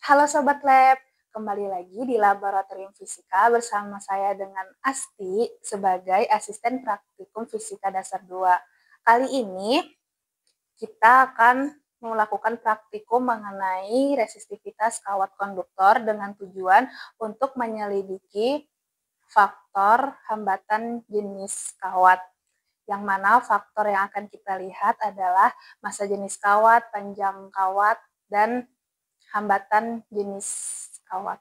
Halo Sobat Lab, kembali lagi di Laboratorium Fisika bersama saya dengan Asti sebagai asisten praktikum Fisika Dasar 2. Kali ini kita akan melakukan praktikum mengenai resistivitas kawat konduktor dengan tujuan untuk menyelidiki faktor hambatan jenis kawat. Yang mana faktor yang akan kita lihat adalah massa jenis kawat, panjang kawat, dan hambatan jenis kawat.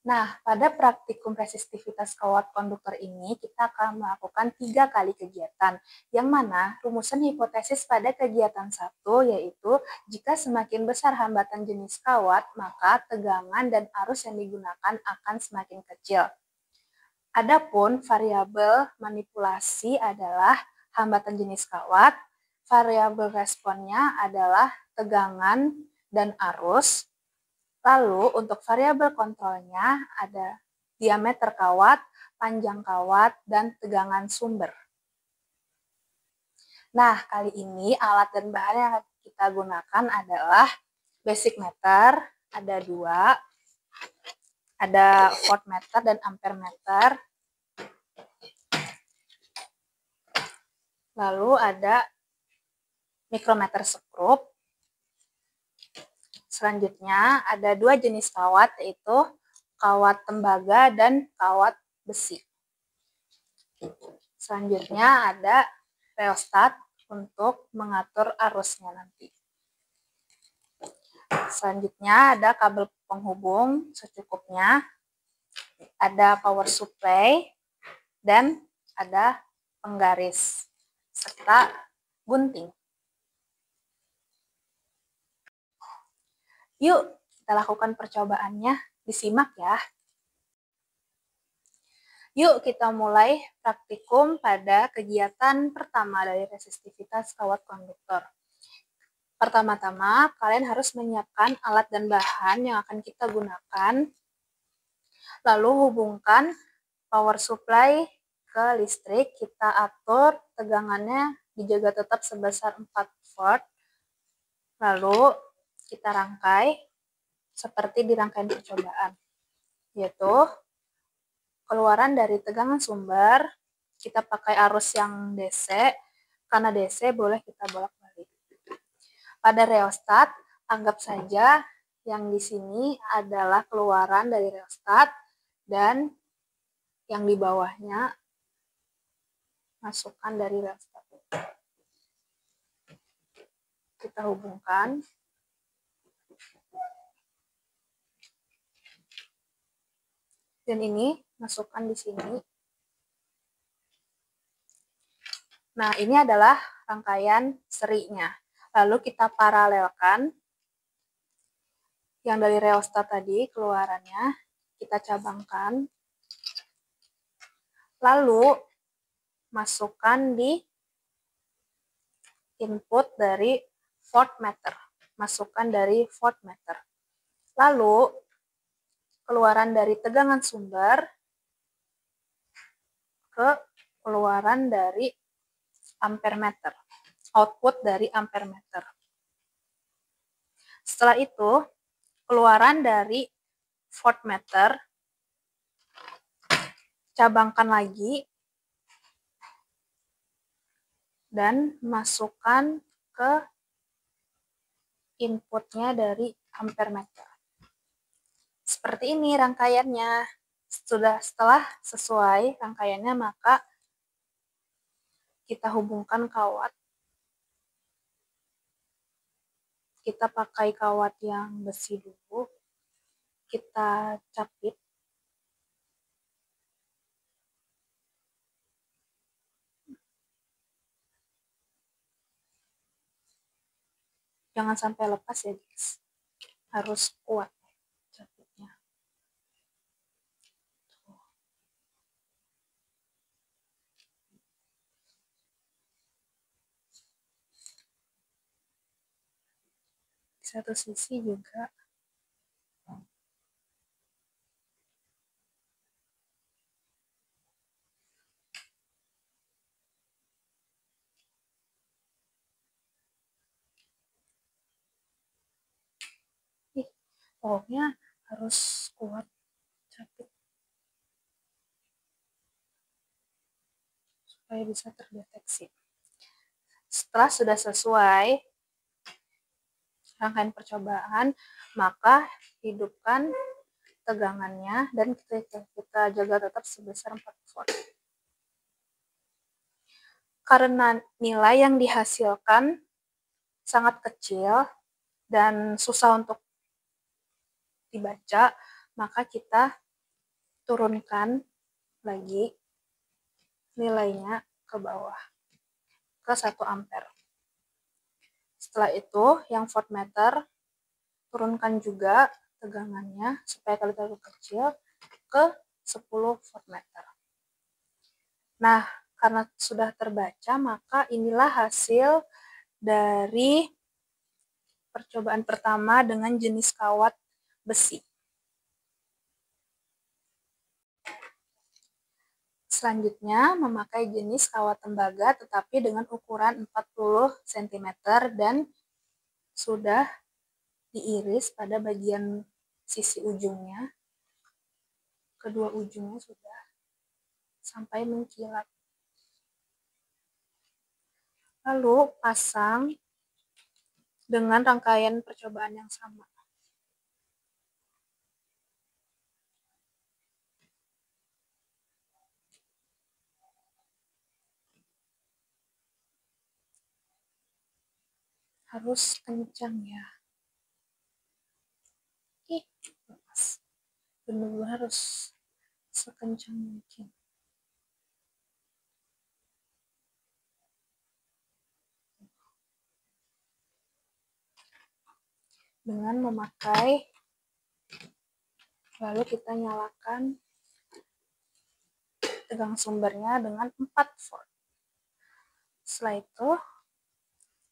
Nah, pada praktikum resistivitas kawat konduktor ini, kita akan melakukan 3 kali kegiatan, yang mana rumusan hipotesis pada kegiatan 1 yaitu jika semakin besar hambatan jenis kawat, maka tegangan dan arus yang digunakan akan semakin kecil. Adapun variabel manipulasi adalah hambatan jenis kawat, variabel responnya adalah tegangan dan arus. Lalu untuk variabel kontrolnya ada diameter kawat, panjang kawat, dan tegangan sumber. Nah, kali ini alat dan bahan yang kita gunakan adalah basic meter, ada 2, ada voltmeter dan ampere meter. Lalu ada mikrometer skrup. Selanjutnya ada 2 jenis kawat, yaitu kawat tembaga dan kawat besi. Selanjutnya ada rheostat untuk mengatur arusnya nanti. Selanjutnya ada kabel penghubung secukupnya, ada power supply, dan ada penggaris, serta gunting. Yuk, kita lakukan percobaannya, disimak ya. Yuk kita mulai praktikum pada kegiatan pertama dari resistivitas kawat konduktor. Pertama-tama, kalian harus menyiapkan alat dan bahan yang akan kita gunakan. Lalu hubungkan power supply ke listrik, kita atur tegangannya dijaga tetap sebesar 4 volt. Lalu kita rangkai seperti di rangkaian percobaan, yaitu keluaran dari tegangan sumber, kita pakai arus yang DC, karena DC boleh kita bolak-balik. Pada rheostat, anggap saja yang di sini adalah keluaran dari rheostat, dan yang di bawahnya masukan dari rheostat. Kita hubungkan. Dan ini masukkan di sini. Nah, ini adalah rangkaian serinya. Lalu kita paralelkan yang dari rheostat tadi, keluarannya kita cabangkan. Lalu masukkan di input dari voltmeter. Masukkan dari voltmeter. Lalu keluaran dari tegangan sumber ke keluaran dari ampere meter, output dari ampere meter. Setelah itu, keluaran dari voltmeter, cabangkan lagi, dan masukkan ke inputnya dari ampere meter. Seperti ini rangkaiannya. Setelah sesuai rangkaiannya, maka kita hubungkan kawat. Kita pakai kawat yang besi dulu. Kita capit. Jangan sampai lepas ya guys. Harus kuat capitnya. Di satu sisi juga Pokoknya harus kuat, capit, supaya bisa terdeteksi. Setelah sudah sesuai rangkaian percobaan, maka hidupkan tegangannya dan kita jaga tetap sebesar 4 volt. Karena nilai yang dihasilkan sangat kecil dan susah untuk dibaca, maka kita turunkan lagi nilainya ke bawah, ke 1 ampere. Setelah itu, yang voltmeter turunkan juga tegangannya supaya terlalu kecil ke 10 voltmeter. Nah, karena sudah terbaca, maka inilah hasil dari percobaan pertama dengan jenis kawat besi. Selanjutnya, memakai jenis kawat tembaga tetapi dengan ukuran 40 cm dan sudah diiris pada bagian sisi ujungnya. Kedua ujungnya sudah sampai mengkilat. Lalu pasang dengan rangkaian percobaan yang sama. Harus kencang ya. Lepas. Benar-benar harus sekencang mungkin. Dengan memakai, lalu kita nyalakan tegang sumbernya dengan 4 volt. Setelah itu,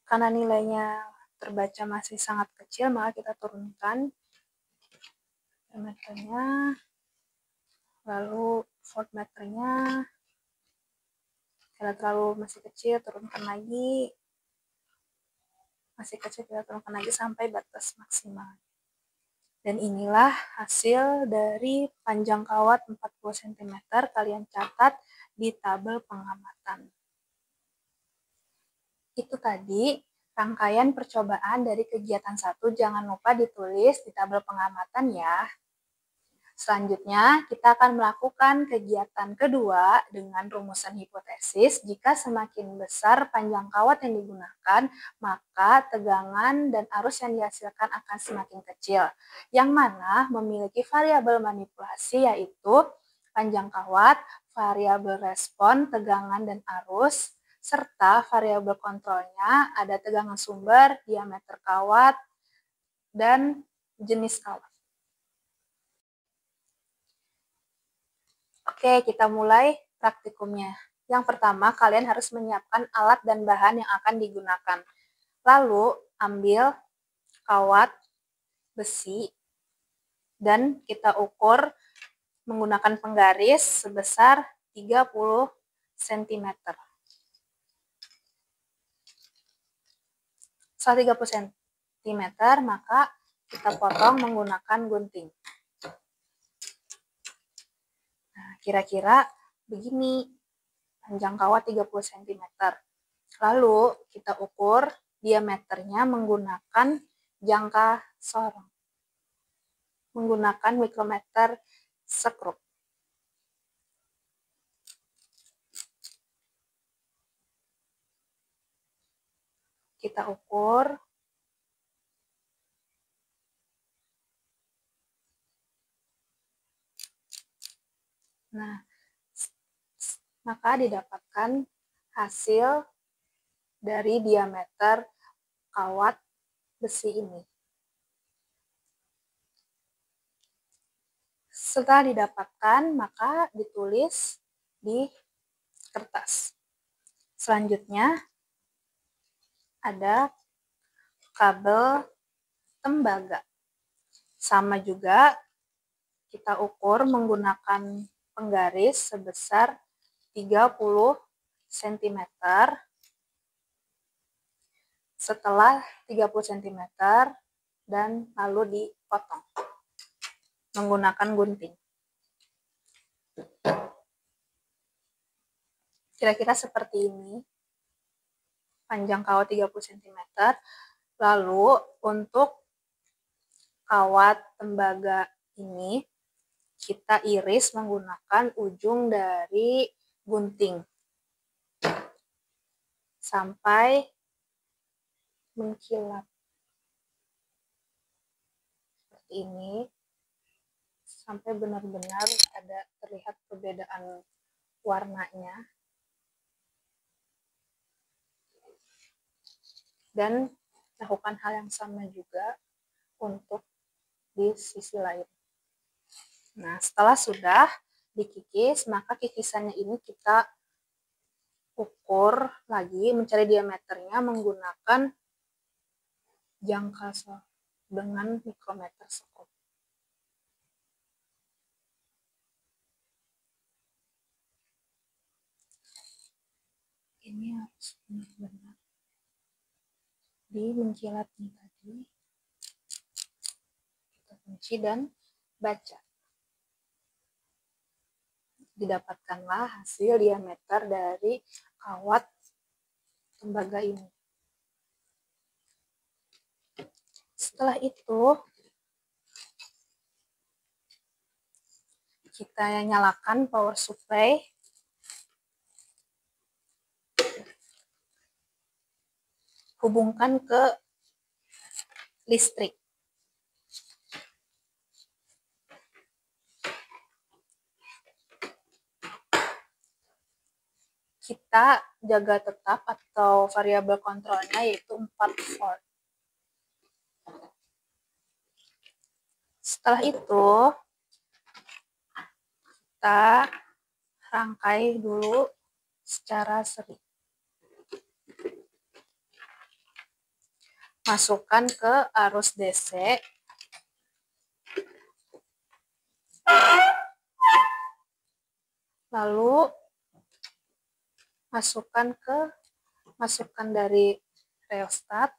karena nilainya terbaca masih sangat kecil, maka kita turunkan meternya, lalu voltmeternya. Karena terlalu masih kecil, turunkan lagi. Masih kecil, kita turunkan lagi sampai batas maksimal. Dan inilah hasil dari panjang kawat 40 cm. Kalian catat di tabel pengamatan. Itu tadi rangkaian percobaan dari kegiatan 1. Jangan lupa ditulis di tabel pengamatan ya. Selanjutnya, kita akan melakukan kegiatan kedua dengan rumusan hipotesis. Jika semakin besar panjang kawat yang digunakan, maka tegangan dan arus yang dihasilkan akan semakin kecil. Yang mana memiliki variabel manipulasi yaitu panjang kawat, variabel respon, tegangan dan arus, serta variabel kontrolnya ada tegangan sumber, diameter kawat, dan jenis kawat. Oke, kita mulai praktikumnya. Yang pertama, kalian harus menyiapkan alat dan bahan yang akan digunakan. Lalu, ambil kawat besi dan kita ukur menggunakan penggaris sebesar 30 cm. Setelah 30 cm, maka kita potong menggunakan gunting. Nah, kira-kira begini panjang kawat 30 cm. Lalu kita ukur diameternya menggunakan jangka sorong. Menggunakan mikrometer skrup. Kita ukur. Nah, maka didapatkan hasil dari diameter kawat besi ini. Setelah didapatkan, maka ditulis di kertas. Selanjutnya, ada kabel tembaga. Sama juga, kita ukur menggunakan penggaris sebesar 30 cm. Setelah 30 cm dan lalu potong menggunakan gunting. Kira-kira seperti ini, panjang kawat 30 cm. Lalu untuk kawat tembaga ini kita iris menggunakan ujung dari gunting sampai mengkilap seperti ini, sampai benar-benar ada terlihat perbedaan warnanya. Dan lakukan hal yang sama juga untuk di sisi lain. Nah, setelah sudah dikikis, maka kikisannya ini kita ukur lagi, mencari diameternya menggunakan jangka dengan mikrometer skop. Ini harus benar-benar di menjilatnya tadi. Kita kunci dan baca. Didapatkanlah hasil diameter dari kawat tembaga ini. Setelah itu, kita nyalakan power supply. Hubungkan ke listrik. Kita jaga tetap atau variabel kontrolnya yaitu 4 volt. Setelah itu, kita rangkai dulu secara seri. Masukkan ke arus DC. Lalu masukkan dari rheostat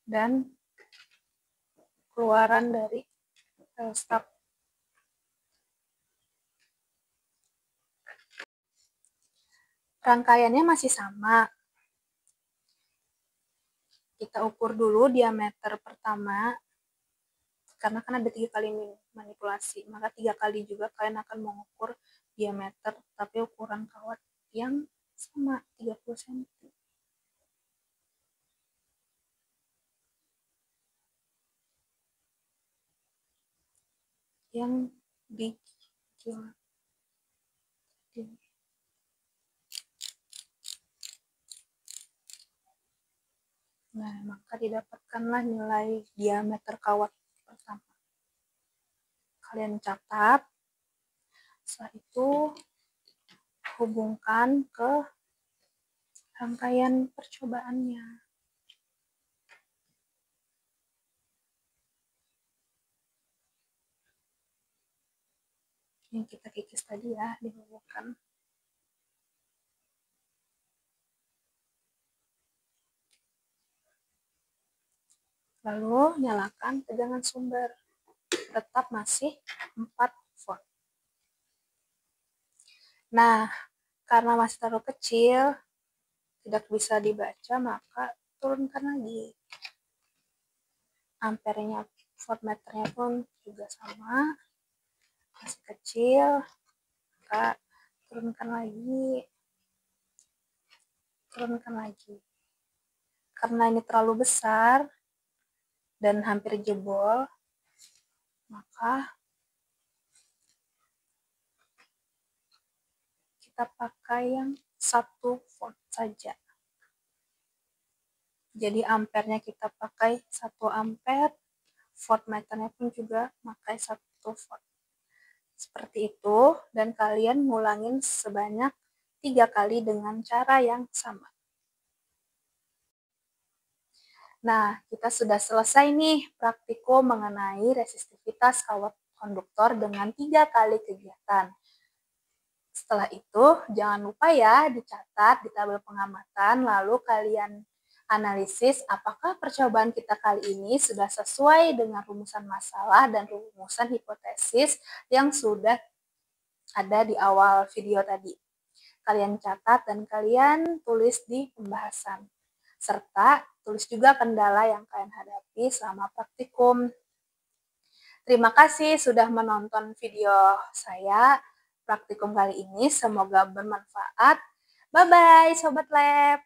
dan keluaran dari rheostat. Rangkaiannya masih sama. Kita ukur dulu diameter pertama, karena kan ada 3 kali manipulasi, maka 3 kali juga kalian akan mengukur diameter, tapi ukuran kawat yang sama, 30 cm. Yang dikilat. Nah, maka didapatkanlah nilai diameter kawat pertama. Kalian catat. Setelah itu, hubungkan ke rangkaian percobaannya. Yang kita kikis tadi ya, dihubungkan. Lalu nyalakan tegangan sumber. Tetap masih 4 volt. Nah, karena masih terlalu kecil, tidak bisa dibaca, maka turunkan lagi. Ampernya, voltmeternya pun juga sama. Masih kecil, maka turunkan lagi. Karena ini terlalu besar dan hampir jebol, maka kita pakai yang 1 volt saja. Jadi ampernya kita pakai 1 ampere, voltmeternya pun juga pakai 1 volt. Seperti itu, dan kalian ngulangin sebanyak 3 kali dengan cara yang sama. Nah, kita sudah selesai nih praktikum mengenai resistivitas kawat konduktor dengan 3 kali kegiatan. Setelah itu, jangan lupa ya dicatat di tabel pengamatan, lalu kalian analisis apakah percobaan kita kali ini sudah sesuai dengan rumusan masalah dan rumusan hipotesis yang sudah ada di awal video tadi. Kalian catat dan kalian tulis di pembahasan. Serta tulis juga kendala yang kalian hadapi selama praktikum. Terima kasih sudah menonton video saya praktikum kali ini. Semoga bermanfaat. Bye-bye Sobat Lab.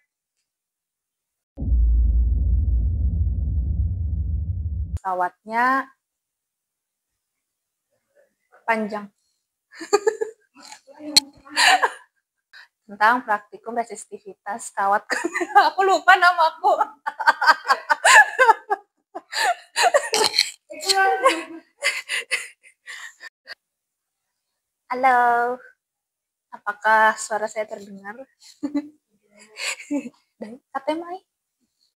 Pesawatnya panjang. Tentang praktikum resistivitas kawat kamera. Aku lupa namaku. Halo, apakah suara saya terdengar?